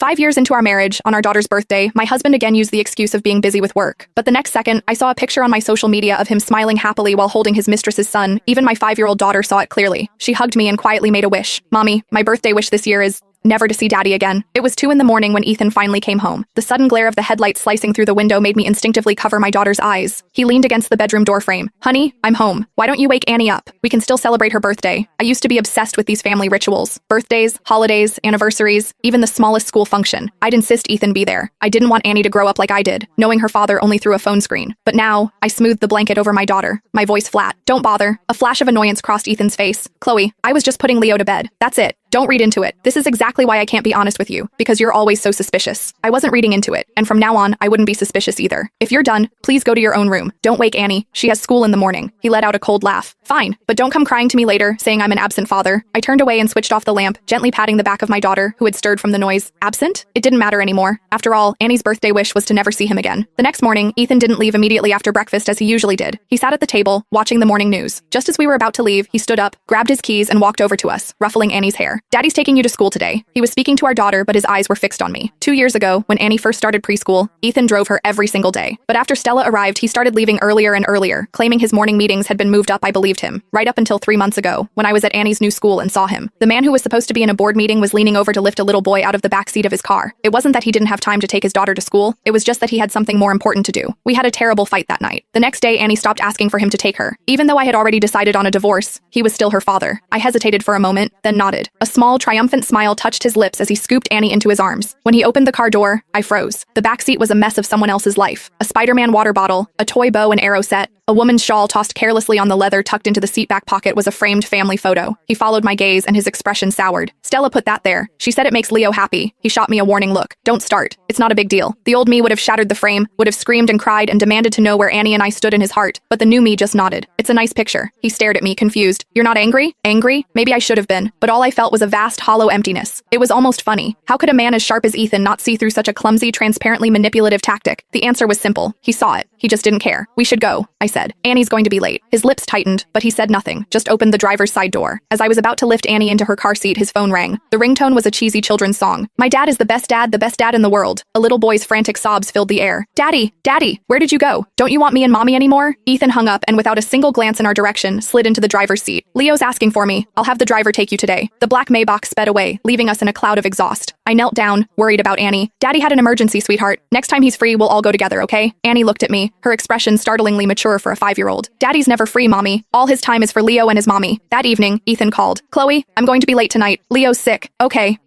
5 years into our marriage, on our daughter's birthday, my husband again used the excuse of being busy with work. But the next second, I saw a picture on my social media of him smiling happily while holding his mistress's son. Even my 5-year-old daughter saw it clearly. She hugged me and quietly made a wish. Mommy, my birthday wish this year is never to see Daddy again. It was 2 a.m. when Ethan finally came home. The sudden glare of the headlights slicing through the window made me instinctively cover my daughter's eyes. He leaned against the bedroom doorframe. Honey, I'm home. Why don't you wake Annie up? We can still celebrate her birthday. I used to be obsessed with these family rituals. Birthdays, holidays, anniversaries, even the smallest school function. I'd insist Ethan be there. I didn't want Annie to grow up like I did, knowing her father only through a phone screen. But now, I smoothed the blanket over my daughter, my voice flat. Don't bother. A flash of annoyance crossed Ethan's face. Chloe, I was just putting Leo to bed. That's it. Don't read into it. This is exactly why I can't be honest with you, because you're always so suspicious. I wasn't reading into it, and from now on, I wouldn't be suspicious either. If you're done, please go to your own room. Don't wake Annie. She has school in the morning. He let out a cold laugh. Fine, but don't come crying to me later, saying I'm an absent father. I turned away and switched off the lamp, gently patting the back of my daughter, who had stirred from the noise. Absent? It didn't matter anymore. After all, Annie's birthday wish was to never see him again. The next morning, Ethan didn't leave immediately after breakfast as he usually did. He sat at the table, watching the morning news. Just as we were about to leave, he stood up, grabbed his keys, and walked over to us, ruffling Annie's hair. Daddy's taking you to school today. He was speaking to our daughter, but his eyes were fixed on me. 2 years ago, when Annie first started preschool, Ethan drove her every single day. But after Stella arrived, he started leaving earlier and earlier, claiming his morning meetings had been moved up. I believed him. Right up until 3 months ago, when I was at Annie's new school and saw him. The man who was supposed to be in a board meeting was leaning over to lift a little boy out of the back seat of his car. It wasn't that he didn't have time to take his daughter to school, it was just that he had something more important to do. We had a terrible fight that night. The next day, Annie stopped asking for him to take her. Even though I had already decided on a divorce, he was still her father. I hesitated for a moment, then nodded. A small, triumphant smile touched his lips as he scooped Annie into his arms. When he opened the car door, I froze. The back seat was a mess of someone else's life. A Spider-Man water bottle, a toy bow and arrow set, a woman's shawl tossed carelessly on the leather tucked into the seat back pocket was a framed family photo. He followed my gaze and his expression soured. Stella put that there. She said it makes Leo happy. He shot me a warning look. Don't start. It's not a big deal. The old me would have shattered the frame, would have screamed and cried and demanded to know where Annie and I stood in his heart, but the new me just nodded. It's a nice picture. He stared at me, confused. You're not angry? Angry? Maybe I should have been, but all I felt was a vast, hollow emptiness. It was almost funny. How could a man as sharp as Ethan not see through such a clumsy, transparently manipulative tactic? The answer was simple. He saw it. He just didn't care. We should go, I said. Annie's going to be late. His lips tightened, but he said nothing, just opened the driver's side door. As I was about to lift Annie into her car seat, his phone rang. The ringtone was a cheesy children's song. My dad is the best dad in the world. A little boy's frantic sobs filled the air. Daddy, Daddy, where did you go? Don't you want me and Mommy anymore? Ethan hung up and without a single glance in our direction, slid into the driver's seat. Leo's asking for me. I'll have the driver take you today. The black Maybach sped away, leaving us in a cloud of exhaust. I knelt down, worried about Annie. Daddy had an emergency, sweetheart. Next time he's free, we'll all go together, okay? Annie looked at me, her expression startlingly mature for a 5-year-old. Daddy's never free, Mommy. All his time is for Leo and his mommy. That evening, Ethan called. Chloe, I'm going to be late tonight. Leo's sick. Okay.